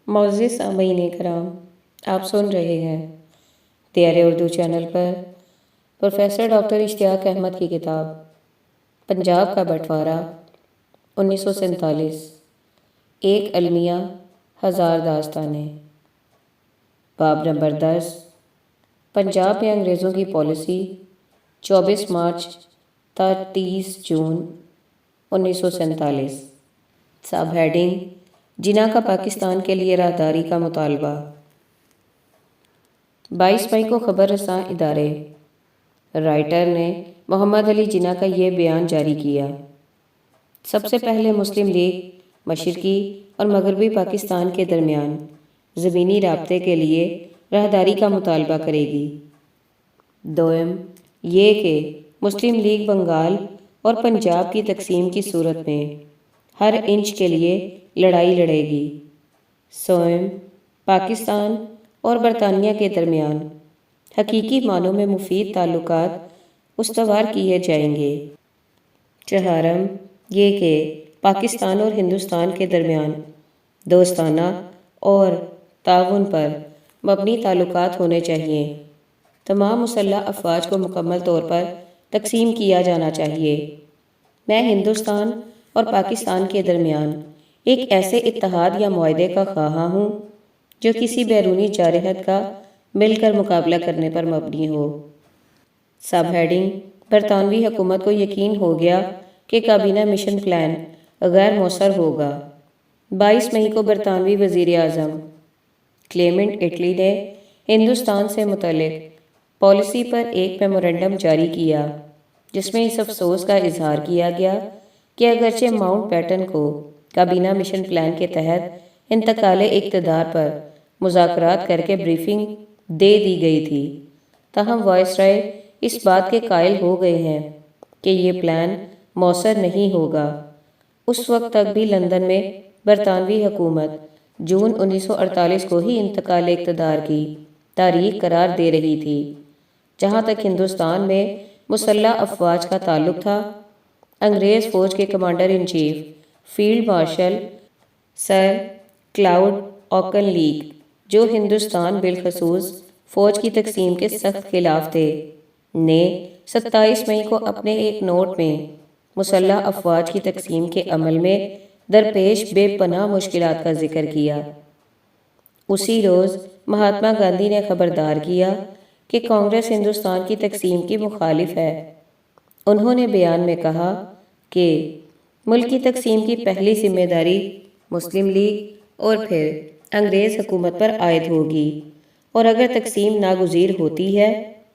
معزز سامعین کرام، آپ سن رہے ہیں دیار اردو چینل پر پروفیسر ڈاکٹر اشتیاق احمد کی کتاب پنجاب کا بٹوارہ 1947، ایک المیہ ہزار داستانیں۔ باب نمبر 10، پنجاب میں انگریزوں کی پالیسی 24 مارچ تا 30 جون 1947۔ سب ہیڈنگ، جناح کا پاکستان کے لیے راہداری کا مطالبہ۔ 22 مئی کو خبر رساں ادارے رائٹر نے محمد علی جناح کا یہ بیان جاری کیا: سب سے پہلے مسلم لیگ مشرقی اور مغربی پاکستان کے درمیان زمینی رابطے کے لیے راہداری کا مطالبہ کرے گی۔ دوم، یہ کہ مسلم لیگ بنگال اور پنجاب کی تقسیم کی صورت میں ہر انچ کے لیے لڑائی لڑے گی۔ سوم، پاکستان اور برطانیہ کے درمیان حقیقی معنوں میں مفید تعلقات استوار کیے جائیں گے۔ چہارم، یہ کہ پاکستان اور ہندوستان کے درمیان دوستانہ اور تعاون پر مبنی تعلقات ہونے چاہیے۔ تمام مسلح افواج کو مکمل طور پر تقسیم کیا جانا چاہیے۔ میں ہندوستان اور پاکستان کے درمیان ایک ایسے اتحاد یا معاہدے کا خواہاں ہوں جو کسی بیرونی جارحیت کا مل کر مقابلہ کرنے پر مبنی ہو۔ سب ہیڈنگ، برطانوی حکومت کو یقین ہو گیا کہ کابینہ مشن پلان غیر مؤثر ہوگا۔ 22 مئی کو برطانوی وزیر اعظم کلیمنٹ اٹلی نے ہندوستان سے متعلق پالیسی پر ایک میمورنڈم جاری کیا، جس میں اس افسوس کا اظہار کیا گیا کہ اگرچہ ماؤنٹ بیٹن کو کابینہ مشن پلان کے تحت انتقال اقتدار پر مذاکرات کر کے بریفنگ دے دی گئی تھی، تاہم وائسرائے اس بات کے قائل ہو گئے ہیں کہ یہ پلان مؤثر نہیں ہوگا۔ اس وقت تک بھی لندن میں برطانوی حکومت جون 1948 کو ہی انتقال اقتدار کی تاریخ قرار دے رہی تھی۔ جہاں تک ہندوستان میں مسلح افواج کا تعلق تھا، انگریز فوج کے commander in chief field marshal sir Claude Auchinleck, جو ہندوستان بالخصوص فوج کی تقسیم کے سخت خلاف تھے، نے 27 مئی کو اپنے ایک نوٹ میں مسلح افواج کی تقسیم کے عمل میں درپیش بے پناہ مشکلات کا ذکر کیا۔ اسی روز مہاتما گاندھی نے خبردار کیا کہ کانگریس ہندوستان کی تقسیم کی مخالف ہے۔ انہوں نے بیان میں کہا کہ ملک کی تقسیم کی پہلی ذمہ داری مسلم لیگ اور پھر انگریز حکومت پر عائد ہوگی، اور اگر تقسیم ناگزیر ہوتی ہے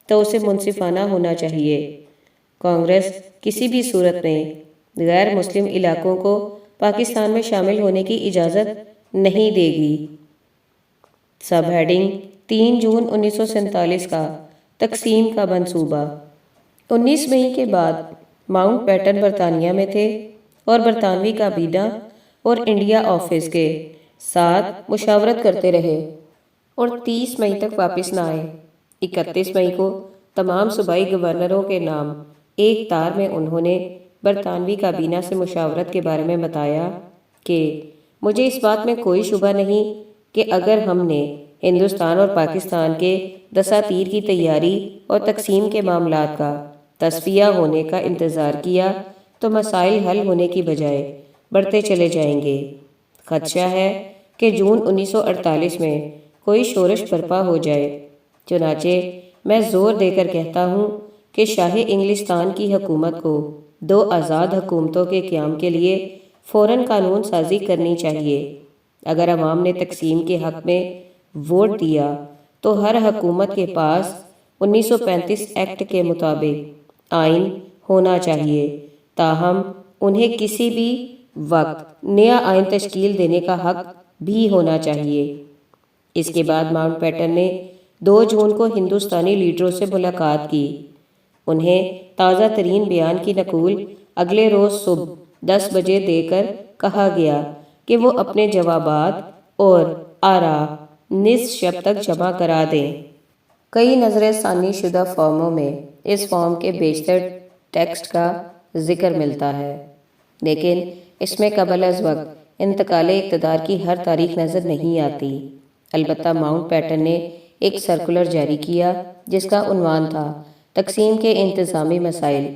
تو اسے منصفانہ ہونا چاہیے۔ کانگریس کسی بھی صورت میں غیر مسلم علاقوں کو پاکستان میں شامل ہونے کی اجازت نہیں دے گی۔ سب ہیڈنگ، 3 جون 1947 کا تقسیم کا منصوبہ۔ 19 مئی کے بعد ماؤنٹ بیٹن برطانیہ میں تھے اور برطانوی کابینہ اور انڈیا آفس کے ساتھ مشاورت کرتے رہے اور 30 مئی تک واپس نہ آئے۔ 31 مئی کو تمام صوبائی گورنروں کے نام ایک تار میں انہوں نے برطانوی کابینہ سے مشاورت کے بارے میں بتایا کہ مجھے اس بات میں کوئی شبہ نہیں کہ اگر ہم نے ہندوستان اور پاکستان کے دساتیر کی تیاری اور تقسیم کے معاملات کا تصفیہ ہونے کا انتظار کیا تو مسائل حل ہونے کی بجائے بڑھتے چلے جائیں گے۔ خدشہ ہے کہ جون 1948 میں کوئی شورش برپا ہو جائے۔ چنانچہ میں زور دے کر کہتا ہوں کہ شاہ انگلستان کی حکومت کو 2 آزاد حکومتوں کے قیام کے لیے فوراً قانون سازی کرنی چاہیے۔ اگر عوام نے تقسیم کے حق میں ووٹ دیا تو ہر حکومت کے پاس 1935 ایکٹ کے مطابق آئین ہونا چاہیے، تاہم انہیں کسی بھی وقت نیا آئین تشکیل دینے کا حق بھی ہونا چاہیے۔ اس کے بعد ماؤنٹ بیٹن نے 2 جون کو ہندوستانی لیڈروں سے ملاقات کی۔ انہیں تازہ ترین بیان کی نقول اگلے روز صبح 10 بجے دے کر کہا گیا کہ وہ اپنے جوابات اور آراء نصف شب تک جمع کرا دیں۔ کئی نظر ثانی شدہ فارموں میں اس فارم کے بیشتر ٹیکسٹ کا ذکر ملتا ہے، لیکن اس میں قبل از وقت انتقال اقتدار کی ہر تاریخ نظر نہیں آتی۔ البتہ ماؤنٹ بیٹن نے ایک سرکولر جاری کیا جس کا عنوان تھا تقسیم کے انتظامی مسائل،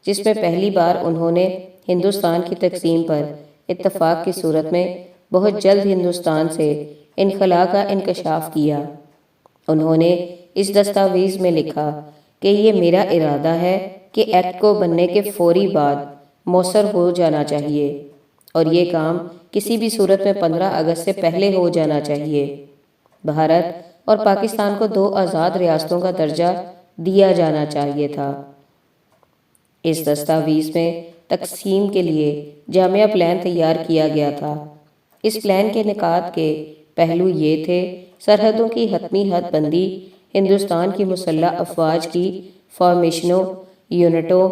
جس میں پہلی بار انہوں نے ہندوستان کی تقسیم پر اتفاق کی صورت میں بہت جلد ہندوستان سے انخلاء کا انکشاف کیا۔ انہوں نے اس دستاویز میں لکھا کہ یہ میرا ارادہ ہے کہ ایکٹ کو بننے کے فوری بعد مؤثر ہو جانا چاہیے اور یہ کام کسی بھی صورت میں 15 اگست سے پہلے ہو جانا چاہیے۔ بھارت اور پاکستان کو 2 آزاد ریاستوں کا درجہ دیا جانا چاہیے تھا۔ اس دستاویز میں تقسیم کے لیے جامع پلان تیار کیا گیا تھا۔ اس پلان کے نکات کے پہلو یہ تھے: سرحدوں کی حتمی حد بندی، ہندوستان کی مسلح افواج کی فارمیشنوں، یونٹوں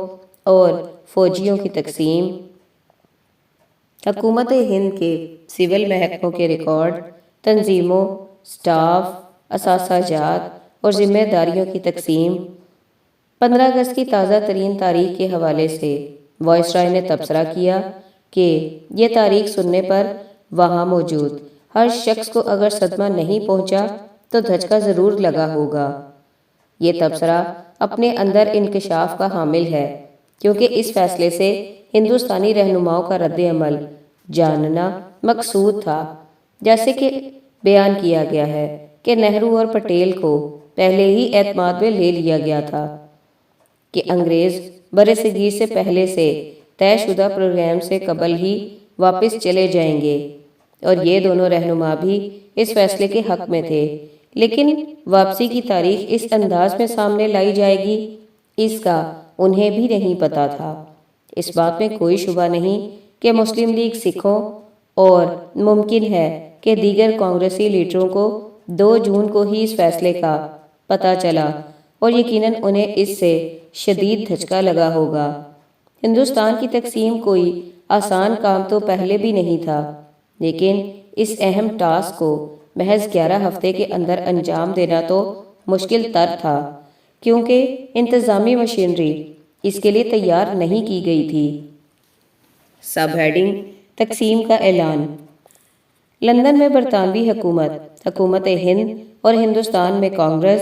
اور فوجیوں کی تقسیم، حکومت ہند کے سول محکموں کے ریکارڈ، تنظیموں، سٹاف، اثاثہ جات اور ذمہ داریوں کی تقسیم۔ 15 اگست کی تازہ ترین تاریخ کے حوالے سے وائسرائے نے تبصرہ کیا کہ یہ تاریخ سننے پر وہاں موجود ہر شخص کو اگر صدمہ نہیں پہنچا تو دھچکا ضرور لگا ہوگا۔ یہ تبصرہ اپنے اندر انکشاف کا حامل ہے، کیونکہ اس فیصلے سے ہندوستانی رہنماؤں کا رد عمل جاننا مقصود تھا۔ جیسے کہ بیان کیا گیا ہے کہ نہرو اور پٹیل کو پہلے ہی اعتماد میں لے لیا گیا تھا کہ انگریز برصغیر سے پہلے سے طے شدہ پروگرام سے قبل ہی واپس چلے جائیں گے، اور یہ دونوں رہنما بھی اس فیصلے کے حق میں تھے، لیکن واپسی کی تاریخ اس انداز میں سامنے لائی جائے گی، اس کا انہیں بھی نہیں پتا تھا۔ اس بات میں کوئی شبہ نہیں کہ مسلم لیگ سکھوں اور ممکن ہے کہ دیگر کانگریسی لیڈروں کو 2 جون کو ہی اس فیصلے کا پتہ چلا اور یقیناً انہیں اس سے شدید دھچکا لگا ہوگا۔ ہندوستان کی تقسیم کوئی آسان کام تو پہلے بھی نہیں تھا، لیکن اس اہم ٹاسک کو محض 11 ہفتے کے اندر انجام دینا تو مشکل تر تھا، کیونکہ انتظامی مشینری اس کے لیے تیار نہیں کی گئی تھی۔ سب ہیڈنگ: تقسیم کا اعلان۔ لندن میں برطانوی حکومت ہند اور ہندوستان میں کانگریس،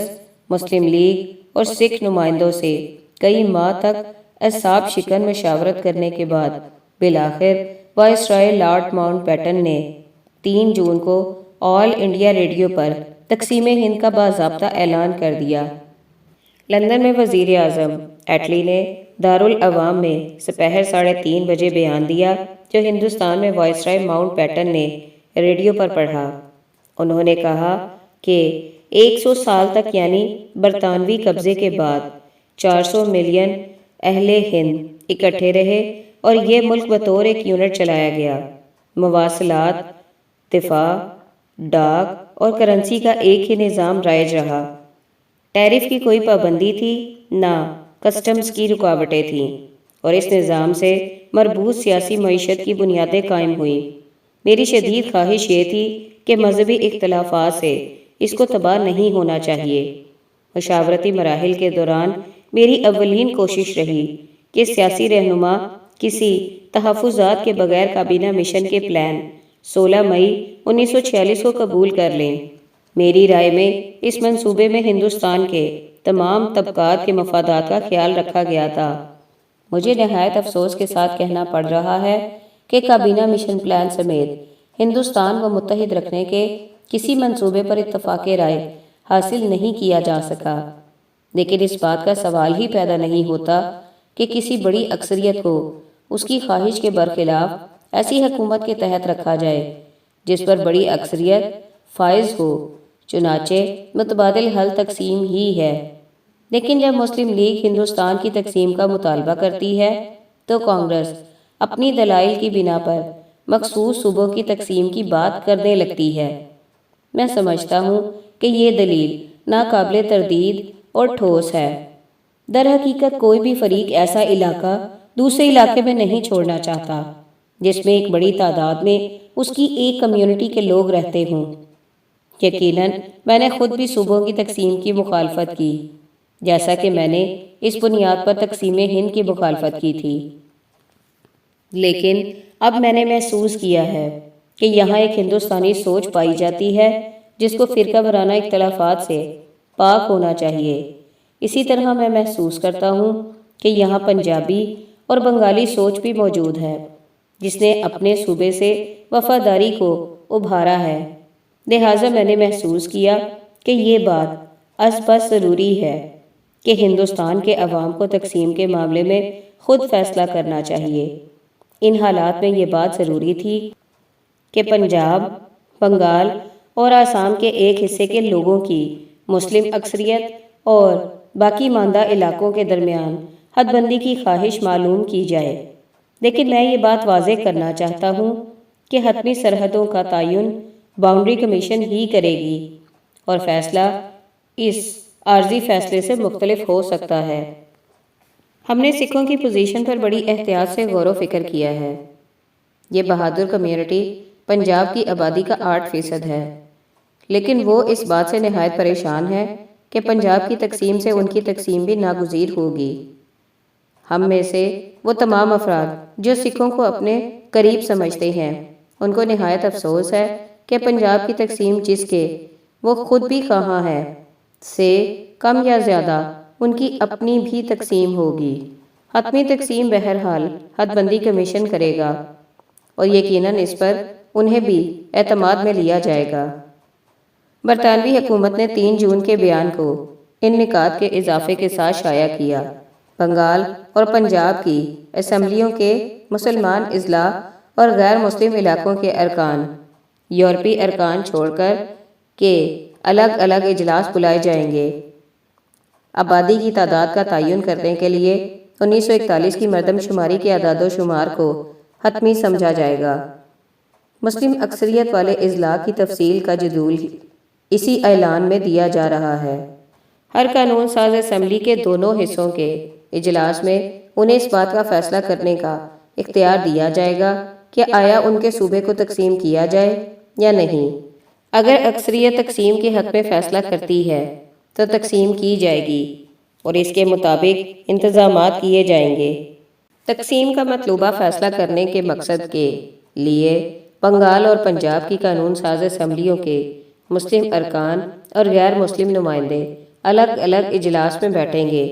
مسلم لیگ اور سکھ نمائندوں سے کئی ماہ تک اعصاب شکن مشاورت کرنے کے بعد بالآخر وائسرائے لارڈ ماؤنٹ بیٹن نے 3 جون کو آل انڈیا ریڈیو پر تقسیم ہند کا باضابطہ اعلان کر دیا۔ لندن میں وزیر اعظم ایٹلی نے دارالعوام میں سپہر 3:30 بجے بیان دیا جو ہندوستان میں وائسرائے ماؤنٹ بیٹن نے ریڈیو پر پڑھا۔ انہوں نے کہا کہ 100 سال تک یعنی برطانوی قبضے کے بعد 400 ملین اہل ہند اکٹھے رہے اور یہ ملک بطور ایک یونٹ چلایا گیا۔ مواصلات، دفاع، ڈاک اور کرنسی کا ایک ہی نظام رائج رہا۔ ٹیرف کی کوئی پابندی تھی، نہ کسٹمز کی رکاوٹیں تھیں، اور اس نظام سے مربوط سیاسی معیشت کی بنیادیں قائم ہوئیں۔ میری شدید خواہش یہ تھی کہ مذہبی اختلافات سے اس کو تباہ نہیں ہونا چاہیے۔ مشاورتی مراحل کے دوران میری اولین کوشش رہی کہ سیاسی رہنما کسی تحفظات کے بغیر کابینہ مشن کے پلان 16 مئی 1946 کو قبول کر لیں۔ میری رائے میں اس منصوبے میں ہندوستان کے تمام طبقات کے مفادات کا خیال رکھا گیا تھا۔ مجھے نہایت افسوس کے ساتھ کہنا پڑ رہا ہے کہ کابینہ مشن پلان سمیت ہندوستان کو متحد رکھنے کے کسی منصوبے پر اتفاق رائے حاصل نہیں کیا جا سکا، لیکن اس بات کا سوال ہی پیدا نہیں ہوتا کہ کسی بڑی اکثریت کو اس کی خواہش کے برخلاف ایسی حکومت کے تحت رکھا جائے جس پر بڑی اکثریت فائز ہو۔ چنانچہ متبادل حل تقسیم ہی ہے۔ لیکن جب مسلم لیگ ہندوستان کی تقسیم کا مطالبہ کرتی ہے تو کانگریس اپنی دلائل کی بنا پر مخصوص صوبوں کی تقسیم کی بات کرنے لگتی ہے۔ میں سمجھتا ہوں کہ یہ دلیل ناقابل تردید اور ٹھوس ہے۔ در حقیقت کوئی بھی فریق ایسا علاقہ دوسرے علاقے میں نہیں چھوڑنا چاہتا جس میں ایک بڑی تعداد میں اس کی ایک کمیونٹی کے لوگ رہتے ہوں۔ یقیناً میں نے خود بھی صوبوں کی تقسیم کی مخالفت کی، جیسا کہ میں نے اس بنیاد پر تقسیم ہند کی مخالفت کی تھی، لیکن اب میں نے محسوس کیا ہے کہ یہاں ایک ہندوستانی سوچ پائی جاتی ہے جس کو فرقہ وارانہ اختلافات سے پاک ہونا چاہیے۔ اسی طرح میں محسوس کرتا ہوں کہ یہاں پنجابی اور بنگالی سوچ بھی موجود ہے جس نے اپنے صوبے سے وفاداری کو ابھارا ہے۔ لہٰذا میں نے محسوس کیا کہ یہ بات از بس ضروری ہے کہ ہندوستان کے عوام کو تقسیم کے معاملے میں خود فیصلہ کرنا چاہیے۔ ان حالات میں یہ بات ضروری تھی کہ پنجاب، بنگال اور آسام کے ایک حصے کے لوگوں کی مسلم اکثریت اور باقی ماندہ علاقوں کے درمیان حد بندی کی خواہش معلوم کی جائے، لیکن میں یہ بات واضح کرنا چاہتا ہوں کہ حتمی سرحدوں کا تعین باؤنڈری کمیشن ہی کرے گی اور فیصلہ اس عارضی فیصلے سے مختلف ہو سکتا ہے۔ ہم نے سکھوں کی پوزیشن پر بڑی احتیاط سے غور و فکر کیا ہے۔ یہ بہادر کمیونٹی پنجاب کی آبادی کا 8% ہے، لیکن وہ اس بات سے نہایت پریشان ہے کہ پنجاب کی تقسیم سے ان کی تقسیم بھی ناگزیر ہوگی۔ ہم میں سے وہ تمام افراد جو سکھوں کو اپنے قریب سمجھتے ہیں، ان کو نہایت افسوس ہے کہ پنجاب کی تقسیم جس کے وہ خود بھی خواہاں ہے سے کم یا زیادہ ان کی اپنی بھی تقسیم ہوگی۔ حتمی تقسیم بہرحال حد بندی کمیشن کرے گا اور یقیناً اس پر انہیں بھی اعتماد میں لیا جائے گا۔ برطانوی حکومت نے 3 جون کے بیان کو ان نکات کے اضافے کے ساتھ شائع کیا۔ بنگال اور پنجاب کی اسمبلیوں کے مسلمان اضلاع اور غیر مسلم علاقوں کے ارکان یورپی ارکان چھوڑ کر کے الگ الگ اجلاس بلائے جائیں گے۔ آبادی کی تعداد کا تعین کرنے کے لیے 1941 کی مردم شماری کے اعداد و شمار کو حتمی سمجھا جائے گا۔ مسلم اکثریت والے اضلاع کی تفصیل کا جدول اسی اعلان میں دیا جا رہا ہے۔ ہر قانون ساز اسمبلی کے دونوں حصوں کے اجلاس میں انہیں اس بات کا فیصلہ کرنے کا اختیار دیا جائے گا کہ آیا ان کے صوبے کو تقسیم کیا جائے یا نہیں۔ اگر اکثریت تقسیم کے حق میں فیصلہ کرتی ہے تو تقسیم کی جائے گی اور اس کے مطابق انتظامات کیے جائیں گے۔ تقسیم کا مطلوبہ فیصلہ کرنے کے مقصد کے لیے بنگال اور پنجاب کی قانون ساز اسمبلیوں کے مسلم ارکان اور غیر مسلم نمائندے الگ الگ اجلاس میں بیٹھیں گے۔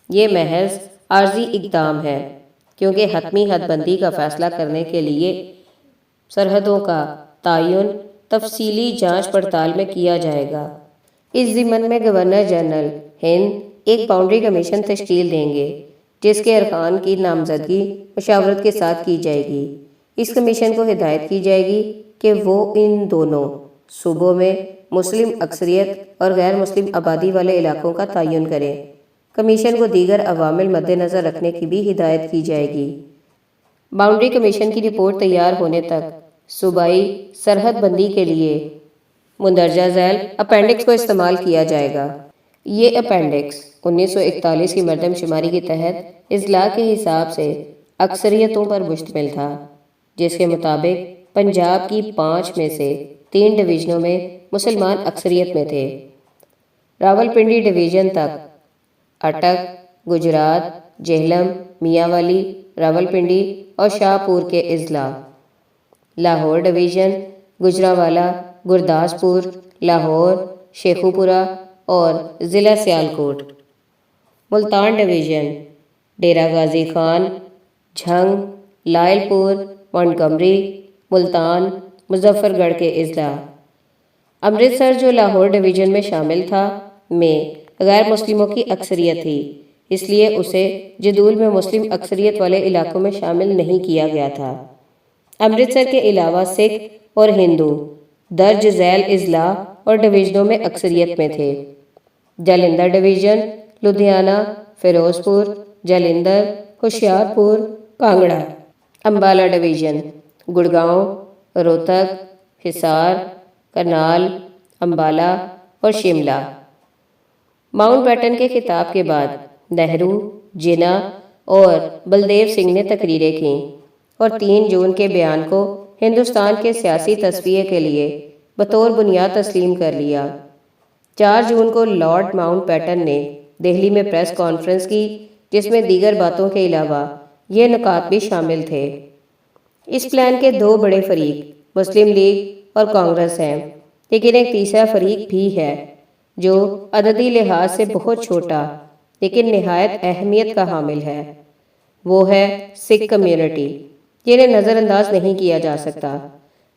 یہ محض عارضی اقدام ہے کیونکہ حتمی حد بندی کا فیصلہ کرنے کے لیے سرحدوں کا تعین تفصیلی جانچ پڑتال میں کیا جائے گا۔ اس ضمن میں گورنر جنرل ہند ایک باؤنڈری کمیشن تشکیل دیں گے جس کے ارکان کی نامزدگی مشاورت کے ساتھ کی جائے گی۔ اس کمیشن کو ہدایت کی جائے گی کہ وہ ان دونوں صوبوں میں مسلم اکثریت اور غیر مسلم آبادی والے علاقوں کا تعین کریں۔ کمیشن کو دیگر عوامل مد نظر رکھنے کی بھی ہدایت کی جائے گی۔ باؤنڈری کمیشن کی رپورٹ تیار ہونے تک صوبائی سرحد بندی کے لیے مندرجہ ذیل اپینڈکس کو استعمال کیا جائے گا۔ یہ اپینڈکس 1941 کی مردم شماری کے تحت اضلاع کے حساب سے اکثریتوں پر مشتمل تھا، جس کے مطابق پنجاب کی 5 میں سے 3 ڈویژنوں میں مسلمان اکثریت میں تھے۔ راولپنڈی ڈویژن تک اٹک، گجرات، جہلم، میاں والی، راولپنڈی اور شاہ پور کے اضلاع، لاہور ڈویژن، گجرانوالہ، گرداسپور، لاہور، شیخوپورہ اور ضلع سیالکوٹ، ملتان ڈویژن، ڈیرہ غازی خان، جھنگ، لائل پور، مونٹگمری، ملتان، مظفر گڑھ کے اضلاع، امرتسر جو لاہور ڈویژن میں شامل تھا میں غیر مسلموں کی اکثریت تھی، اس لیے اسے جدول میں مسلم اکثریت والے علاقوں میں شامل نہیں کیا گیا تھا۔ امرتسر کے علاوہ سکھ اور ہندو درج ذیل اضلاع اور ڈویژنوں میں اکثریت میں تھے۔ جالندھر ڈویژن، لدھیانہ، فیروز پور، جالندھر، ہوشیار پور، کانگڑا، امبالہ ڈویژن، گڑگاؤں، روہتک، حصار، کرنال، امبالہ اور شملہ۔ ماؤنٹ بیٹن کے خطاب کے بعد نہرو، جناح اور بلدیو سنگھ نے تقریریں کیں اور 3 جون کے بیان کو ہندوستان کے سیاسی تصفیے کے لیے بطور بنیاد تسلیم کر لیا۔ 4 جون کو لارڈ ماؤنٹ بیٹن نے دہلی میں پریس کانفرنس کی جس میں دیگر باتوں کے علاوہ یہ نکات بھی شامل تھے۔ اس پلان کے 2 بڑے فریق مسلم لیگ اور کانگریس ہیں، لیکن ایک تیسرا فریق بھی ہے جو عددی لحاظ سے بہت چھوٹا لیکن نہایت اہمیت کا حامل ہے۔ وہ ہے سکھ کمیونٹی، جنہیں نظر انداز نہیں کیا جا سکتا۔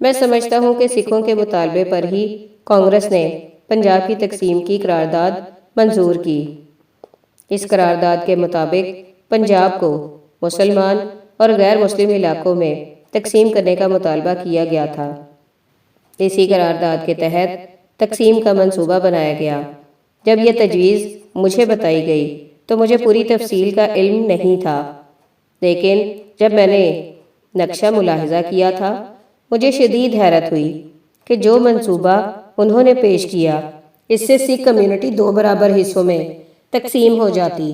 میں سمجھتا ہوں کہ سکھوں کے مطالبے پر ہی کانگریس نے پنجاب کی تقسیم کی قرارداد منظور کی۔ اس قرارداد کے مطابق پنجاب کو مسلمان اور غیر مسلم علاقوں میں تقسیم کرنے کا مطالبہ کیا گیا تھا۔ اسی قرارداد کے تحت تقسیم کا منصوبہ بنایا گیا۔ جب یہ تجویز مجھے بتائی گئی تو مجھے پوری تفصیل کا علم نہیں تھا، لیکن جب میں نے نقشہ ملاحظہ کیا تھا مجھے شدید حیرت ہوئی کہ جو منصوبہ انہوں نے پیش کیا اس سے سکھ کمیونٹی 2 برابر حصوں میں تقسیم ہو جاتی۔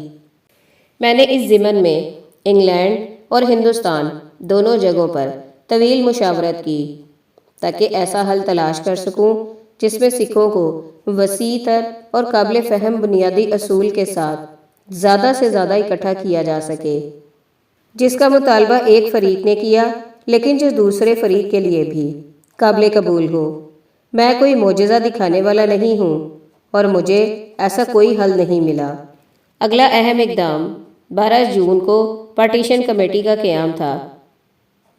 میں نے اس ضمن میں انگلینڈ اور ہندوستان دونوں جگہوں پر طویل مشاورت کی تاکہ ایسا حل تلاش کر سکوں جس میں سکھوں کو وسیع تر اور قابل فہم بنیادی اصول کے ساتھ زیادہ سے زیادہ اکٹھا کیا جا سکے، جس کا مطالبہ ایک فریق نے کیا لیکن جو دوسرے فریق کے لیے بھی قابل قبول ہو۔ میں کوئی معجزہ دکھانے والا نہیں ہوں اور مجھے ایسا کوئی حل نہیں ملا۔ اگلا اہم اقدام 12 جون کو پارٹیشن کمیٹی کا قیام تھا۔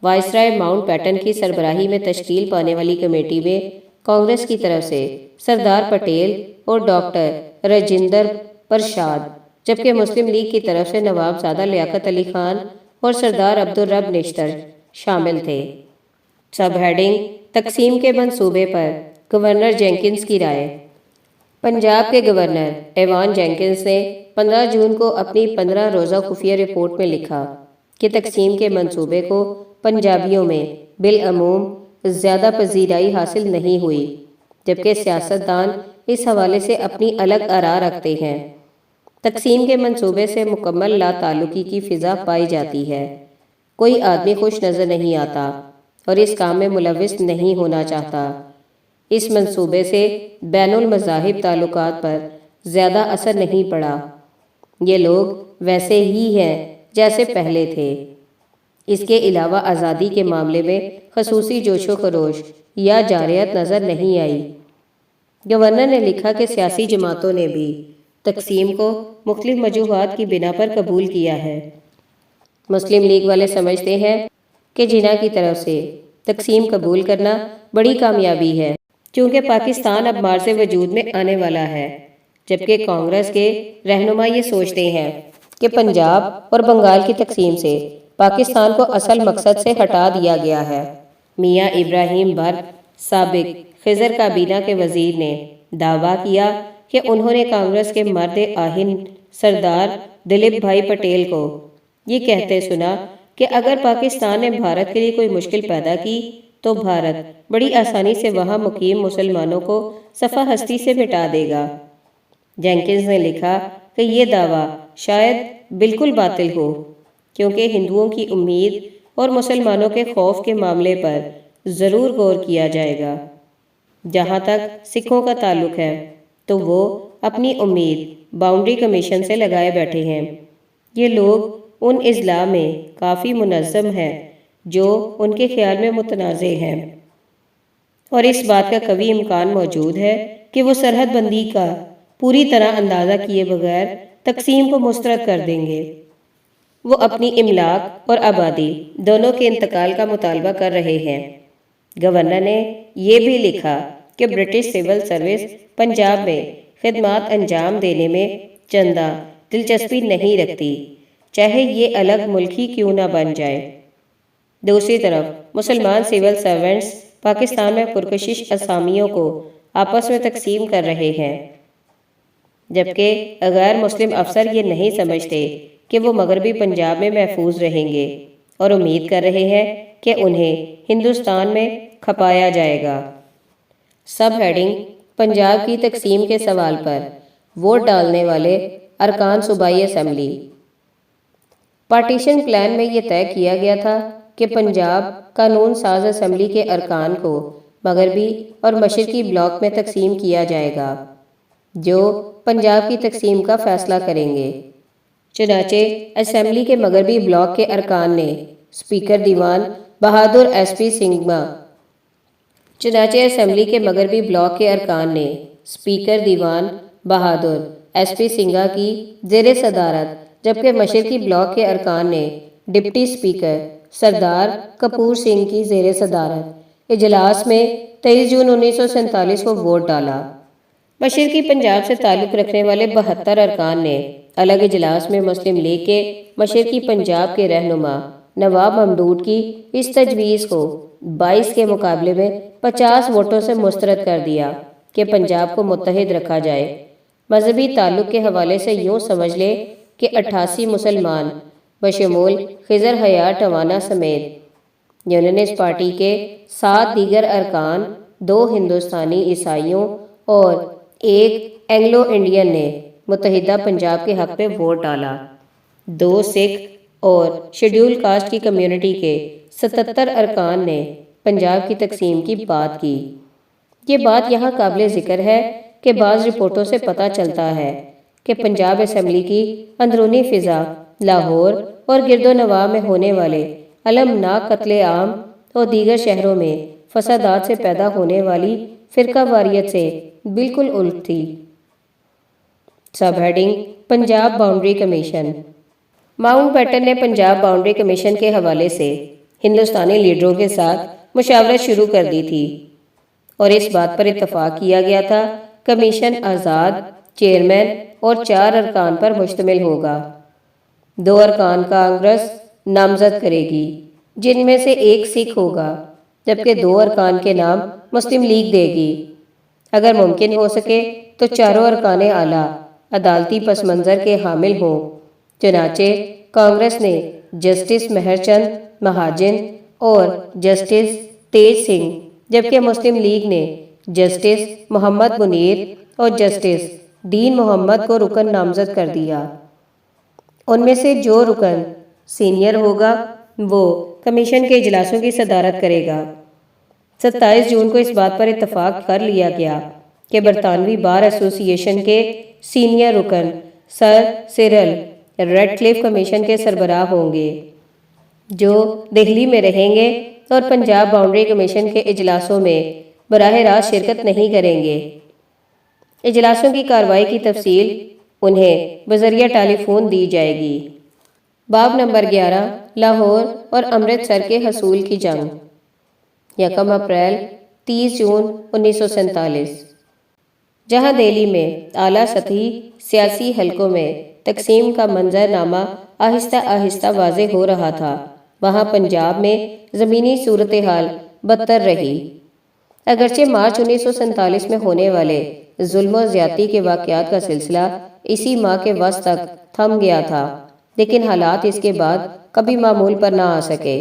وائسرائے ماؤنٹ بیٹن کی سربراہی میں تشکیل پانے والی کمیٹی میں کانگریس کی طرف سے سردار پٹیل اور ڈاکٹر راجندر پرساد، جبکہ مسلم لیگ کی طرف سے نواب زادہ لیاقت علی خان اور سردار عبدالرب نشتر شامل تھے۔ سب ہیڈنگ تقسیم کے منصوبے پر گورنر جینکنز کی رائے۔ پنجاب کے گورنر ایوان جینکنز نے 15 جون کو اپنی 15 روزہ خفیہ رپورٹ میں لکھا کہ تقسیم کے منصوبے کو پنجابیوں میں بالعموم زیادہ پذیرائی حاصل نہیں ہوئی، جبکہ سیاستدان اس حوالے سے اپنی الگ آراء رکھتے ہیں۔ تقسیم کے منصوبے سے مکمل لا تعلقی کی فضا پائی جاتی ہے۔ کوئی آدمی خوش نظر نہیں آتا اور اس کام میں ملوث نہیں ہونا چاہتا۔ اس منصوبے سے بین المذاہب تعلقات پر زیادہ اثر نہیں پڑا۔ یہ لوگ ویسے ہی ہیں جیسے پہلے تھے۔ اس کے علاوہ آزادی کے معاملے میں خصوصی جوش و خروش یا جارحیت نظر نہیں آئی۔ گورنر نے لکھا کہ سیاسی جماعتوں نے بھی تقسیم کو مختلف وجوہات کی بنا پر قبول کیا ہے۔ مسلم لیگ والے سمجھتے ہیں کہ جناح کی طرف سے تقسیم قبول کرنا بڑی کامیابی ہے کیونکہ پاکستان اب مارز وجود میں آنے والا ہے، جبکہ کانگریس کے رہنما یہ سوچتے ہیں کہ پنجاب اور بنگال کی تقسیم سے پاکستان کو اصل مقصد سے ہٹا دیا گیا ہے۔ میاں ابراہیم بٹ سابق خضر کابینہ کے وزیر نے دعویٰ کیا کہ انہوں نے کانگریس کے مرد آہن سردار دلیپ بھائی پٹیل کو یہ کہتے سنا کہ اگر پاکستان نے بھارت کے لیے کوئی مشکل پیدا کی تو بھارت بڑی آسانی سے وہاں مقیم مسلمانوں کو صفحہ ہستی سے مٹا دے گا۔ جینکنز نے لکھا کہ یہ دعویٰ شاید بالکل باطل ہو کیونکہ ہندوؤں کی امید اور مسلمانوں کے خوف کے معاملے پر ضرور غور کیا جائے گا۔ جہاں تک سکھوں کا تعلق ہے تو وہ اپنی امید باؤنڈری کمیشن سے لگائے بیٹھے ہیں۔ یہ لوگ ان اضلاع میں کافی منظم ہیں جو ان کے خیال میں متنازع ہیں اور اس بات کا قوی امکان موجود ہے کہ وہ سرحد بندی کا پوری طرح اندازہ کیے بغیر تقسیم کو مسترد کر دیں گے۔ وہ اپنی املاک اور آبادی دونوں کے انتقال کا مطالبہ کر رہے ہیں۔ گورنر نے یہ بھی لکھا کہ برٹش سول سروس پنجاب میں خدمات انجام دینے میں چندہ دلچسپی نہیں رکھتی، چاہے یہ الگ ملک ہی کیوں نہ بن جائے۔ دوسری طرف مسلمان سول سرونٹس پاکستان میں پرکشش اسامیوں کو آپس میں تقسیم کر رہے ہیں، جبکہ غیر مسلم افسر یہ نہیں سمجھتے کہ وہ مغربی پنجاب میں محفوظ رہیں گے اور امید کر رہے ہیں کہ انہیں ہندوستان میں کھپایا جائے گا۔ سب ہیڈنگ پنجاب کی تقسیم کے سوال پر ووٹ ڈالنے والے ارکان صوبائی اسمبلی۔ پارٹیشن پلان میں یہ طے کیا گیا تھا کہ پنجاب قانون ساز اسمبلی کے ارکان کو مغربی اور مشرقی بلاک میں تقسیم کیا جائے گا جو پنجاب کی تقسیم کا فیصلہ کریں گے۔ چنانچہ اسمبلی کے مغربی بلاک کے ارکان نے اسپیکر دیوان بہادر ایس پی سنگھما چنانچہ اسمبلی کے مغربی بلاک کے ارکان نے اسپیکر دیوان بہادر ایس پی سنگھا کی زیر صدارت، جبکہ مشرقی بلاک کے ارکان نے ڈپٹی اسپیکر سردار کپور سنگھ کی زیر صدارت اجلاس میں 23 جون 1947 کو ووٹ ڈالا۔ مشرقی پنجاب سے تعلق رکھنے والے 72 ارکان نے الگ اجلاس میں مسلم لیگ کے مشرقی پنجاب کے رہنما نواب ممدوٹ کی اس تجویز کو 22 کے مقابلے میں 50 ووٹوں سے مسترد کر دیا کہ پنجاب کو متحد رکھا جائے۔ مذہبی تعلق کے حوالے سے یوں سمجھ لے کہ 88 مسلمان بشمول خضر حیات ٹوانا سمیت یونینسٹ پارٹی کے 7 دیگر ارکان، 2 ہندوستانی عیسائیوں اور 1 اینگلو انڈین نے متحدہ پنجاب کے حق میں ووٹ ڈالا۔ 2 سکھ اور شیڈیول کاسٹ کی کمیونٹی کے 77 ارکان نے پنجاب کی تقسیم کی بات کی۔ یہ بات یہاں قابل ذکر ہے کہ بعض رپورٹوں سے پتہ چلتا ہے کہ پنجاب اسمبلی کی اندرونی فضا لاہور اور گرد و نواح میں ہونے والے المناک قتل عام اور دیگر شہروں میں فسادات سے پیدا ہونے والی فرقہ واریت سے بالکل الٹ تھی۔ سب heading Punjab boundary commission. Mountbatten نے پنجاب باؤنڈری کمیشن کے حوالے سے ہندوستانی لیڈروں کے ساتھ مشاورت شروع کر دی تھی اور اس بات پر اتفاق کیا گیا تھا کمیشن آزاد چیئرمین اور 4 ارکان پر مشتمل ہوگا۔ 2 ارکان کانگریس نامزد کرے گی، جن میں سے 1 سکھ ہوگا، جبکہ 2 ارکان کے نام مسلم لیگ دے گی۔ اگر ممکن ہو سکے تو چاروں ارکان اعلیٰ عدالتی پس منظر کے حامل ہوں۔ چنانچہ کانگریس نے جسٹس مہر چند مہاجن اور جسٹس تیج سنگھ، جبکہ مسلم لیگ نے جسٹس محمد منیر اور جسٹس دین محمد کو رکن نامزد کر دیا۔ ان میں سے جو رکن سینئر ہوگا وہ کمیشن کے اجلاسوں کی صدارت کرے گا۔ 27 جون کو اس بات پر اتفاق کر لیا گیا کہ برطانوی بار ایسوسی ایشن کے سینئر رکن سر سیرل ریڈ کلف کمیشن کے سربراہ ہوں گے، جو دہلی میں رہیں گے اور پنجاب باؤنڈری کمیشن کے اجلاسوں میں براہ راست شرکت نہیں کریں گے۔ اجلاسوں کی کارروائی کی تفصیل انہیں بذریعہ ٹیلی فون دی جائے گی۔ باب نمبر 11 لاہور اور امرتسر کے حصول کی جنگ۔ 1 اپریل 30 جون 1947۔ جہاں دہلی میں اعلیٰ سطحی سیاسی حلقوں میں تقسیم کا منظر نامہ آہستہ آہستہ واضح ہو رہا تھا، وہاں پنجاب میں زمینی صورتحال بدتر رہی۔ اگرچہ مارچ 1947 میں ہونے والے ظلم و زیادتی کے واقعات کا سلسلہ اسی ماہ کے وسط تک تھم گیا تھا، لیکن حالات اس کے بعد کبھی معمول پر نہ آ سکے۔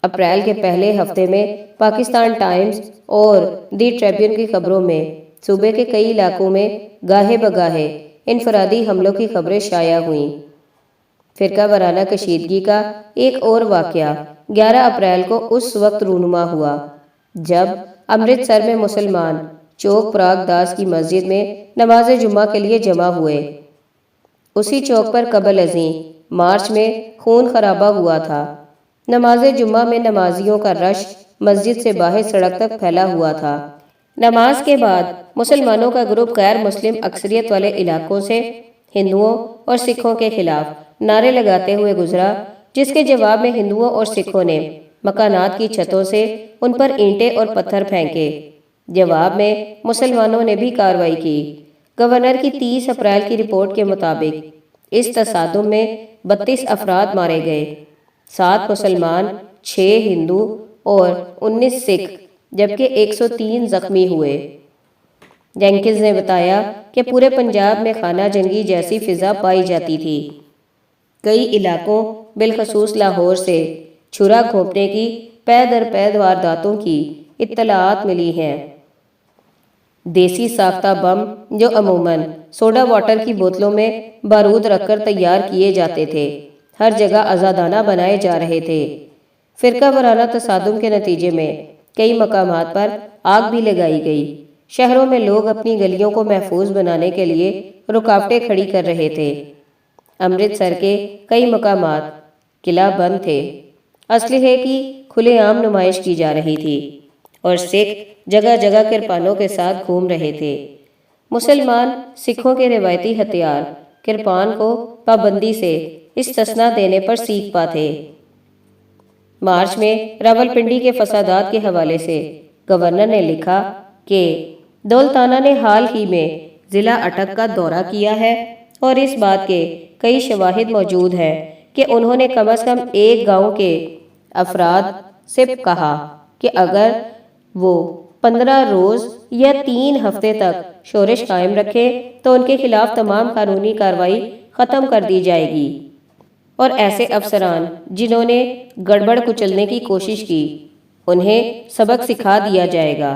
اپریل کے پہلے ہفتے میں پاکستان ٹائمز اور دی ٹریبیون کی خبروں میں صوبے کے کئی علاقوں میں گاہے بگاہے انفرادی حملوں کی خبریں شائع ہوئیں۔ فرقہ وارانہ کشیدگی کا ایک اور واقعہ 11 اپریل کو اس وقت رونما ہوا جب امرتسر میں مسلمان چوک پراگ داس کی مسجد میں نماز جمعہ کے لیے جمع ہوئے۔ اسی چوک پر قبل ازیں مارچ میں خون خرابہ ہوا تھا۔ نماز جمعہ میں نمازیوں کا رش مسجد سے باہر سڑک تک پھیلا ہوا تھا۔ نماز کے بعد مسلمانوں کا گروپ غیر مسلم اکثریت والے علاقوں سے ہندوؤں اور سکھوں کے خلاف نعرے لگاتے ہوئے گزرا، جس کے جواب میں ہندوؤں اور سکھوں نے مکانات کی چھتوں سے ان پر اینٹیں اور پتھر پھینکے۔ جواب میں مسلمانوں نے بھی کارروائی کی۔ گورنر کی 30 اپریل کی رپورٹ کے مطابق اس تصادم میں 32 افراد مارے گئے، 7 مسلمان، 6 ہندو اور 19 سکھ، جبکہ 103 زخمی ہوئے۔ جینکنز نے بتایا کہ پورے پنجاب میں خانہ جنگی جیسی فضا پائی جاتی تھی۔ کئی علاقوں بالخصوص لاہور سے چھرا گھونپنے کی پے در پے وارداتوں کی اطلاعات ملی ہیں۔ دیسی ساختہ بم جو عموماً سوڈا واٹر کی بوتلوں میں بارود رکھ کر تیار کیے جاتے تھے، ہر جگہ آزادانہ بنائے جا رہے تھے۔ فرقہ وارانہ تصادم کے نتیجے میں کئی مقامات پر آگ بھی لگائی گئی۔ شہروں میں لوگ اپنی گلیوں کو محفوظ بنانے کے لیے رکاوٹیں کھڑی کر رہے تھے۔ امرتسر کے کئی مقامات قلعہ بند تھے، اسلحے کی کھلے عام نمائش کی جا رہی تھی اور سکھ جگہ جگہ کرپانوں کے ساتھ گھوم رہے تھے۔ مسلمان سکھوں کے روایتی ہتھیار کرپان کو پابندی سے استثنا دینے پر سیکھ پا تھے۔ مارچ میں راولپنڈی کے فسادات کے حوالے سے گورنر نے لکھا کہ دولتانہ نے حال ہی میں ضلع اٹک کا دورہ کیا ہے اور اس بات کے کئی شواہد موجود ہیں کہ انہوں نے کم از کم ایک گاؤں کے افراد سے کہا کہ اگر وہ 15 روز یا 3 ہفتے تک شورش قائم رکھے تو ان کے خلاف تمام قانونی کارروائی ختم کر دی جائے گی، اور ایسے افسران جنہوں نے گڑبڑ کچلنے کی کوشش کی انہیں سبق سکھا دیا جائے گا۔